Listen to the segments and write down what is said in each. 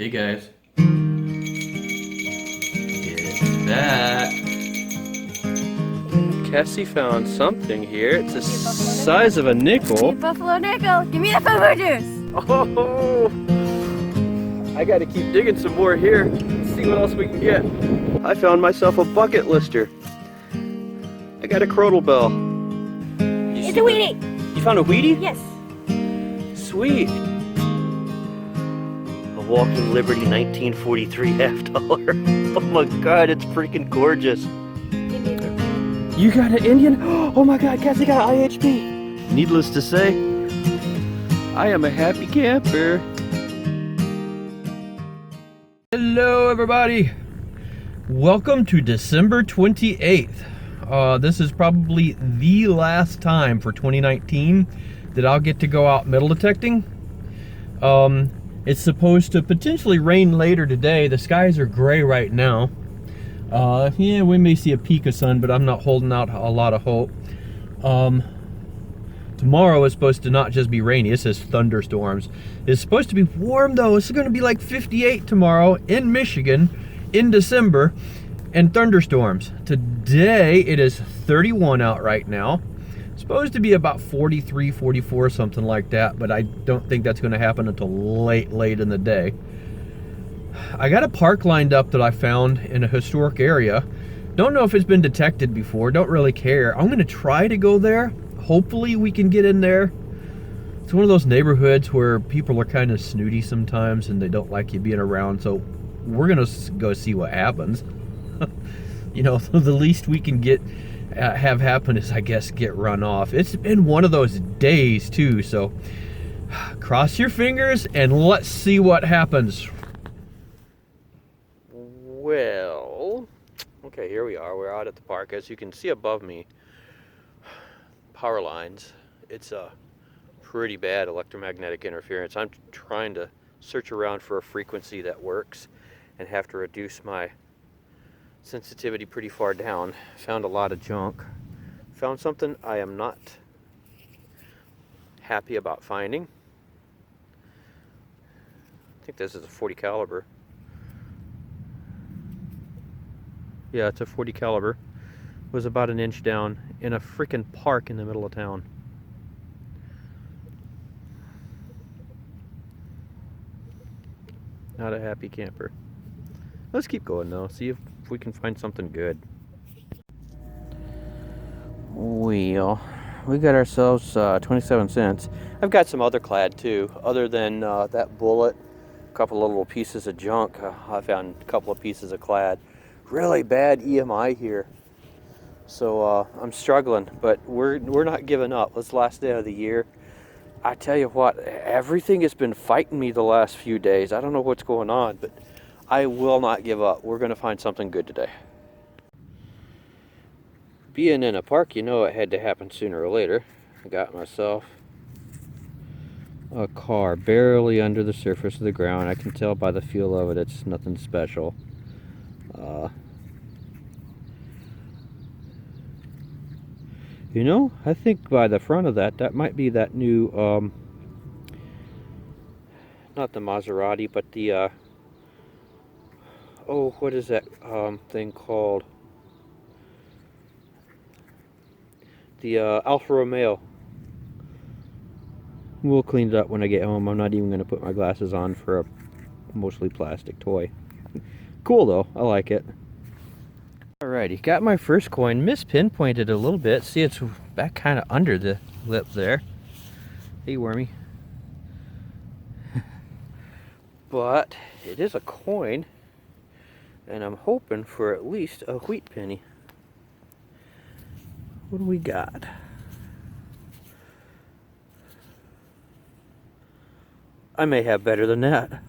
Hey guys. It's that. Cassie found something here. It's the size of a nickel. Buffalo nickel. Give me the pinpointers. Oh! I gotta keep digging some more here. Let's see what else we can get. I found myself a bucket lister. I got a crotal bell. It's a Wheatie. You found a Wheatie? Yes. Sweet. A Walking Liberty 1943 $half. Oh my god, it's freaking gorgeous. You got an Indian? Oh my god, Cassie got IHP. Needless to say, I am a happy camper. Hello everybody. Welcome to December 28th. This is probably the last time for 2019 that I'll get to go out metal detecting. It's supposed to potentially rain later today. The skies are gray right now. Yeah, we may see a peak of sun, but I'm not holding out a lot of hope. Tomorrow is supposed to not just be rainy, it says thunderstorms. It's supposed to be warm though. It's going to be like 58 tomorrow in Michigan in December, and thunderstorms. Today it is 31 out right now. It's supposed to be about 43, 44, something like that, but I don't think that's going to happen until late in the day. I got a park lined up that I found in a historic area. Don't know if it's been detected before, don't really care. I'm going to try to go there. Hopefully we can get in there. It's one of those neighborhoods where people are kind of snooty sometimes and they don't like you being around, so we're going to go see what happens. You know, the least we can have happen is, I guess, get run off. It's been one of those days too, so cross your fingers and let's see what happens. Well, okay, here we are. We're out at the park. As you can see above me, power lines. It's a pretty bad electromagnetic interference. I'm trying to search around for a frequency that works and have to reduce my sensitivity pretty far down. Found a lot of junk. Found something I am not happy about finding. I think this is a 40 caliber. Yeah, it's a 40 caliber. It was about an inch down in a freaking park in the middle of town. Not a happy camper. Let's keep going though, see if we can find something good. Well, we got ourselves 27 cents. I've got some other clad too, other than that bullet, a couple of little pieces of junk. I found a couple of pieces of clad. Really bad EMI here. So I'm struggling, but we're not giving up. It's the last day of the year. I tell you what, everything has been fighting me the last few days. I don't know what's going on, but I will not give up. We're going to find something good today. Being in a park, you know it had to happen sooner or later. I got myself a car barely under the surface of the ground. I can tell by the feel of it, it's nothing special. You know, I think by the front of that might be that new, not the Maserati, but the, oh, what is that thing called? The Alfa Romeo. We'll clean it up when I get home. I'm not even going to put my glasses on for a mostly plastic toy. Cool though, I like it. Alrighty, got my first coin. Mispinpointed a little bit. See, it's back kind of under the lip there. Hey, wormy. But it is a coin, and I'm hoping for at least a wheat penny. What do we got? I may have better than that.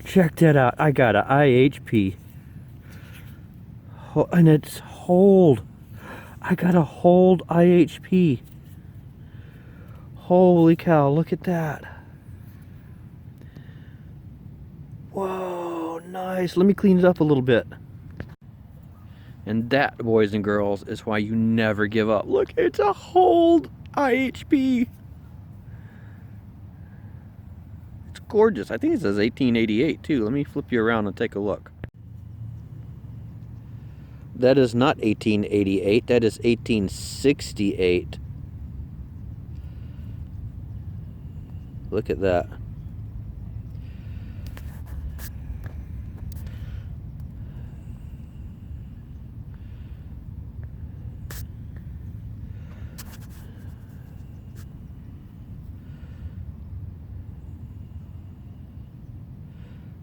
Check that out. I got a IHP. Oh, and it's hold. I got a hold IHP. Holy cow, look at that. Whoa, nice. Let me clean it up a little bit. And that, boys and girls, is why you never give up. Look, it's a hold IHP. It's gorgeous. I think it says 1888 too. Let me flip you around and take a look. That is not 1888, that is 1868. Look at that.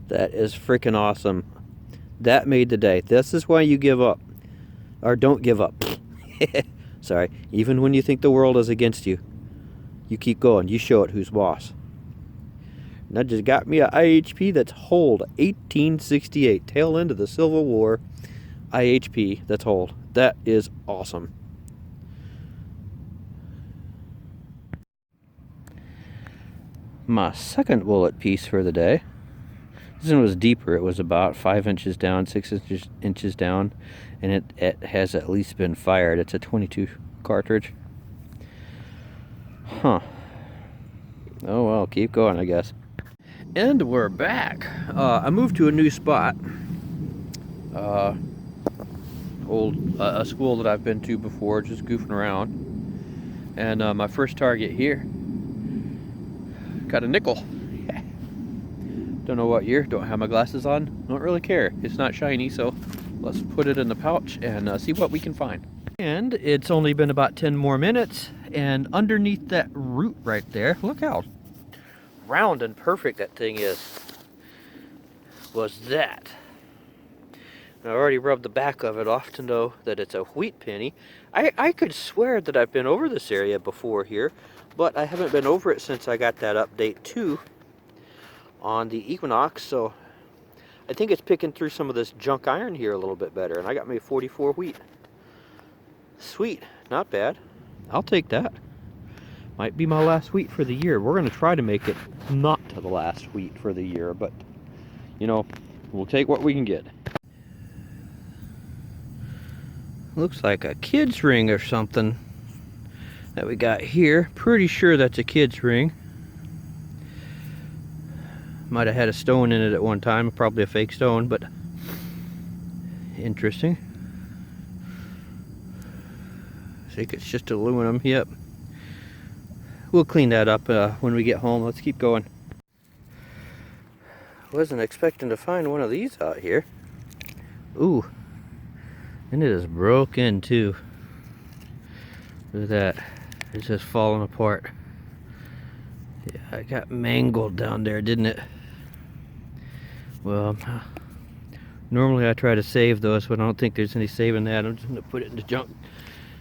That is freaking awesome. That made the day. This is why you give up. Or don't give up. Sorry. Even when you think the world is against you, you keep going. You show it who's boss. And that just got me a IHP that's hold 1868. Tail end of the Civil War IHP that's hold. That is awesome. My second bullet piece for the day. This one was deeper. It was about 5 inches down, 6 inches down, and it has at least been fired. It's a 22 cartridge. Huh. Oh well, keep going, I guess. And we're back. I moved to a new spot. A school that I've been to before, just goofing around. And my first target here got a nickel. Don't know what year, don't have my glasses on, don't really care. It's not shiny, so let's put it in the pouch and see what we can find. And it's only been about 10 more minutes, and underneath that root right there, look how round and perfect that thing is, was that. And I already rubbed the back of it off to know that it's a wheat penny. I could swear that I've been over this area before here, but I haven't been over it since I got that update too on the Equinox, so I think it's picking through some of this junk iron here a little bit better, and I got me 44 wheat. Sweet, not bad. I'll take that. Might be my last wheat for the year. We're going to try to make it not to the last wheat for the year, but you know, we'll take what we can get. Looks like a kid's ring or something that we got here. Pretty sure that's a kid's ring. Might have had a stone in it at one time, probably a fake stone, but interesting. I think it's just aluminum, yep. We'll clean that up when we get home. Let's keep going. Wasn't expecting to find one of these out here. Ooh, and it is broken too. Look at that, it's just falling apart. Yeah, it got mangled down there, didn't it? Well, normally I try to save those, but I don't think there's any saving that. I'm just going to put it in the junk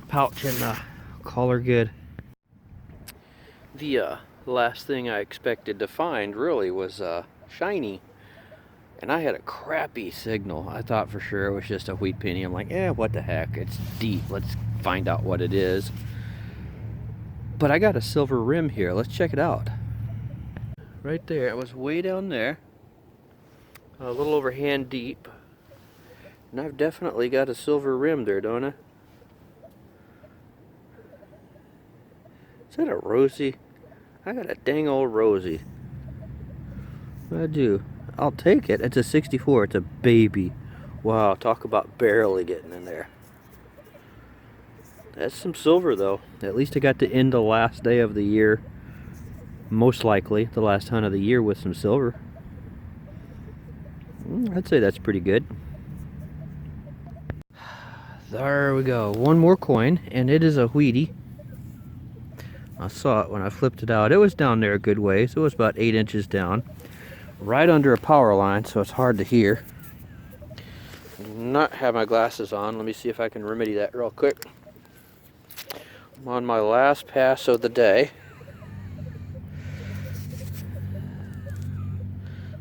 pouch and call her good. The last thing I expected to find really was shiny, and I had a crappy signal. I thought for sure it was just a wheat penny. I'm like, yeah, what the heck, it's deep, let's find out what it is. But I got a silver rim here. Let's check it out. Right there, it was way down there, a little over hand deep, and I've definitely got a silver rim there, don't I? Is that a rosy? I got a dang old rosy. I do. I'll take it. It's a 64. It's a baby. Wow, talk about barely getting in there. That's some silver though. At least I got to end the last day of the year, most likely the last hunt of the year, with some silver. I'd say that's pretty good. There we go. One more coin, and it is a wheatie. I saw it when I flipped it out. It was down there a good ways. It was about 8 inches down, right under a power line, so it's hard to hear. Not have my glasses on. Let me see if I can remedy that real quick. I'm on my last pass of the day.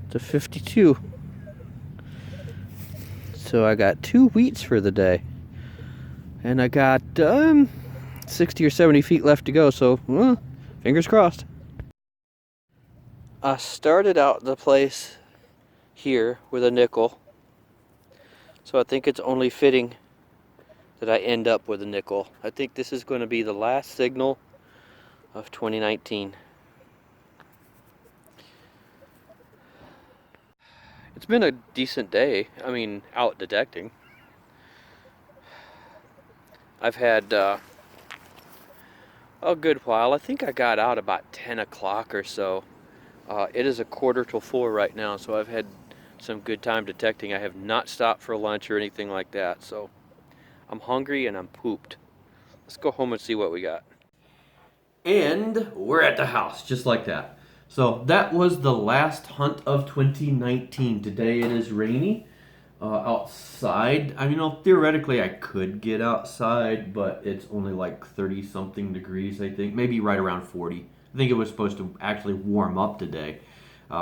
It's a 52. So I got 2 wheats for the day. And I got 60 or 70 feet left to go, so fingers crossed. I started out the place here with a nickel, so I think it's only fitting that I end up with a nickel. I think this is going to be the last signal of 2019. It's been a decent day. I mean, out detecting. I've had a good while. I think I got out about 10 o'clock or so. It is a quarter till 4 right now, so I've had some good time detecting. I have not stopped for lunch or anything like that, so I'm hungry and I'm pooped. Let's go home and see what we got. And we're at the house, just like that. So that was the last hunt of 2019. Today it is rainy outside. I mean, theoretically I could get outside, but it's only like 30 something degrees, I think. Maybe right around 40. I think it was supposed to actually warm up today.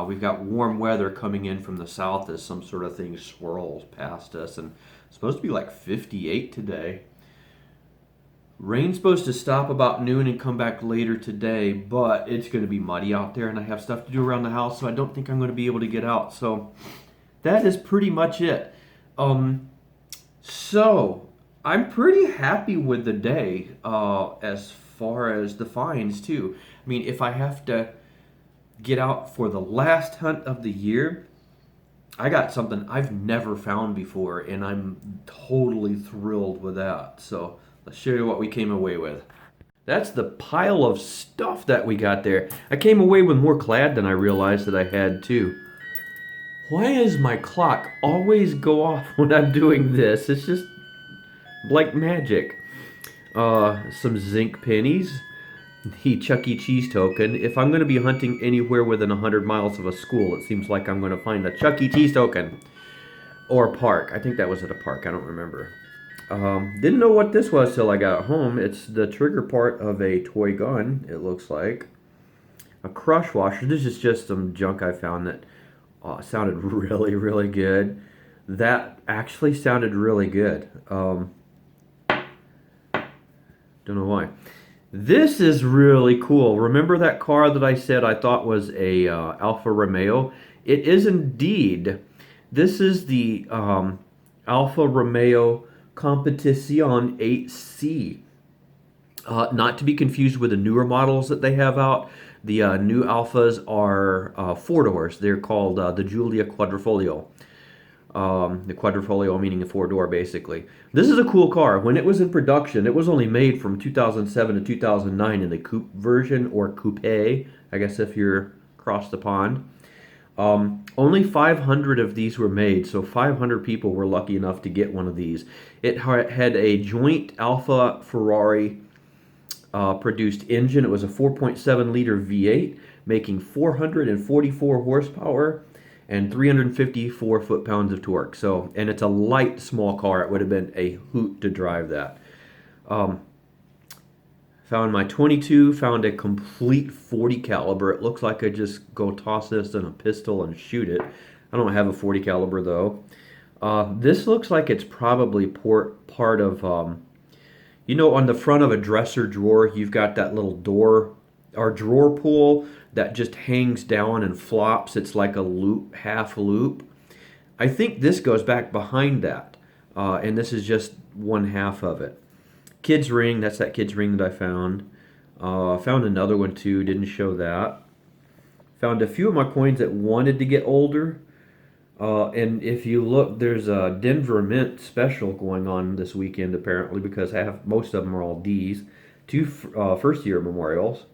We've got warm weather coming in from the south as some sort of thing swirls past us, and it's supposed to be like 58 today. Rain's supposed to stop about noon and come back later today, but it's going to be muddy out there, and I have stuff to do around the house, so I don't think I'm going to be able to get out. So that is pretty much it. So I'm pretty happy with the day as far as the finds too. I mean, if I have to get out for the last hunt of the year, I got something I've never found before, and I'm totally thrilled with that. So let's show you what we came away with. That's the pile of stuff that we got there. I came away with more clad than I realized that I had too. Why does my clock always go off when I'm doing this? It's just like magic. Some zinc pennies. The Chuck E. Cheese token. If I'm going to be hunting anywhere within 100 miles of a school, it seems like I'm going to find a Chuck E. Cheese token. Or a park. I think that was at a park. I don't remember. Didn't know what this was till I got home. It's the trigger part of a toy gun, it looks like. A crush washer. This is just some junk I found that sounded really, really good. That actually sounded really good. Don't know why. This is really cool. Remember that car that I said I thought was a Alfa Romeo? It is indeed. This is the Alfa Romeo Competition 8C. Not to be confused with the newer models that they have out. The new Alphas are 4 doors. They're called the Giulia Quadrifoglio. The Quadrifoglio meaning a 4-door, basically. This is a cool car. When it was in production, it was only made from 2007 to 2009 in the coupe version, or coupe, I guess if you're across the pond. Only 500 of these were made, so 500 people were lucky enough to get one of these. It had a joint Alfa Ferrari produced engine. It was a 4.7 liter V8 making 444 horsepower and 354 foot-pounds of torque. So, and it's a light, small car. It would have been a hoot to drive that. Found my 22, found a complete 40 caliber. It looks like I just go toss this in a pistol and shoot it. I don't have a 40 caliber though. This looks like it's probably part of, you know, on the front of a dresser drawer, you've got that little door or drawer pull that just hangs down and flops. It's like a loop, half loop. I think this goes back behind that, and this is just one half of it. Kid's ring, that's that kid's ring that I found. Found another one too, didn't show that. Found a few of my coins that wanted to get older. And if you look, there's a Denver Mint special going on this weekend apparently, because most of them are all D's. 2 first-year memorials.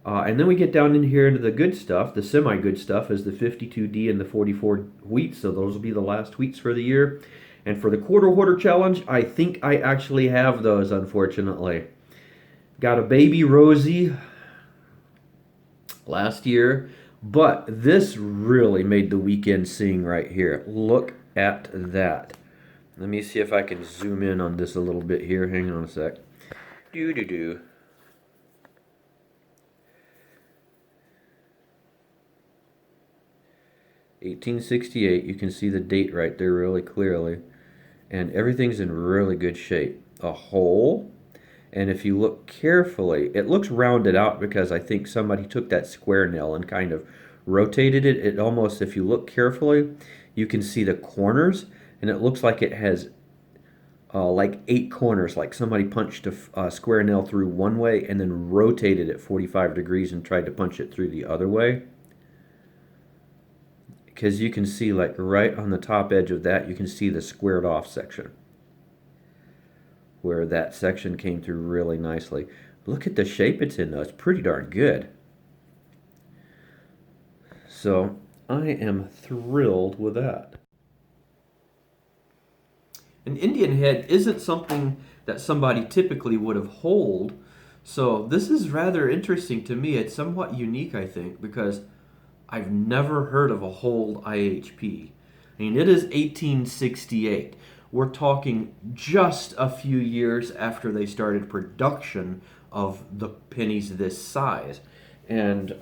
And then we get down in here into the good stuff. The semi-good stuff is the 52D and the 44 wheats, so those will be the last wheats for the year. And for the quarter hoarder challenge, I think I actually have those, unfortunately. Got a baby Rosie last year, but this really made the weekend sing right here. Look at that. Let me see if I can zoom in on this a little bit here. Hang on a sec. 1868, you can see the date right there really clearly. And everything's in really good shape. A hole, and if you look carefully, it looks rounded out because I think somebody took that square nail and kind of rotated it. It almost, if you look carefully, you can see the corners, and it looks like it has like 8 corners, like somebody punched a square nail through one way and then rotated it 45 degrees and tried to punch it through the other way. because you can see like right on the top edge of that, you can see the squared off section where that section came through really nicely. Look at the shape it's in though. It's pretty darn good. So I am thrilled with that. An Indian head isn't something that somebody typically would have holed, so this is rather interesting to me. It's somewhat unique, I think, because I've never heard of a hold IHP. I mean, it is 1868. We're talking just a few years after they started production of the pennies this size. And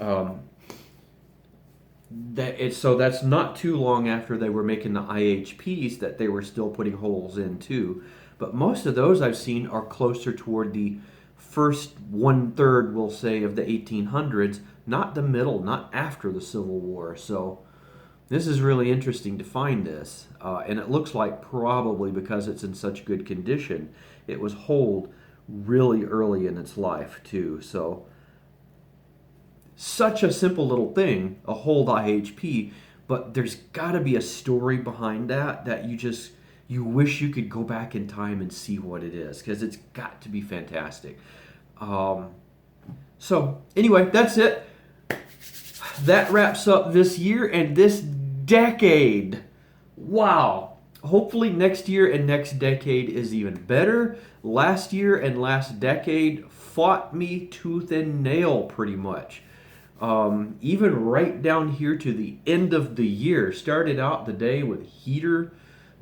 so that's not too long after they were making the IHPs that they were still putting holes in too. But most of those I've seen are closer toward the first 1/3, we'll say, of the 1800s, not the middle, not after the Civil War. So this is really interesting to find this. And it looks like probably because it's in such good condition, it was holed really early in its life too. So such a simple little thing, a hold IHP, but there's got to be a story behind that you wish you could go back in time and see what it is, because it's got to be fantastic. So anyway, that's it. That wraps up this year and this decade. Wow. Hopefully next year and next decade is even better. Last year and last decade fought me tooth and nail pretty much. Even right down here to the end of the year. Started out the day with heater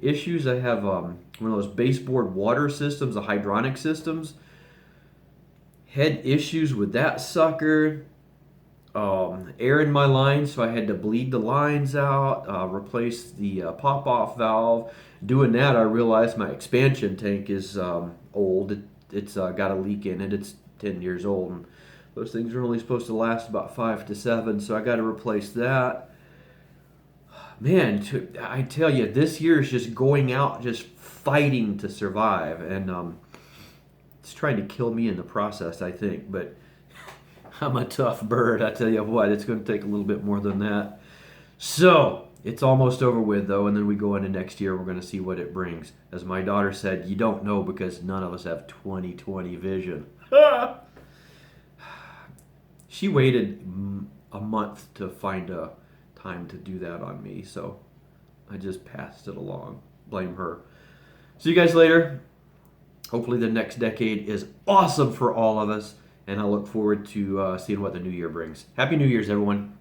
issues. I have one of those baseboard water systems, the hydronic systems. Had issues with that sucker. Air in my lines, so I had to bleed the lines out, replace the pop-off valve. Doing that, I realized my expansion tank is old. It's got a leak in it. It's 10 years old. And those things are only supposed to last about 5 to 7, so I got to replace that. Man, I tell you, this year is just going out, just fighting to survive, and it's trying to kill me in the process, I think. But I'm a tough bird. I tell you what, it's going to take a little bit more than that. So it's almost over with, though, and then we go into next year. We're going to see what it brings. As my daughter said, you don't know because none of us have 20/20 vision. She waited a month to find a time to do that on me, so I just passed it along. Blame her. See you guys later. Hopefully the next decade is awesome for all of us, and I look forward to seeing what the new year brings. Happy New Year's, everyone.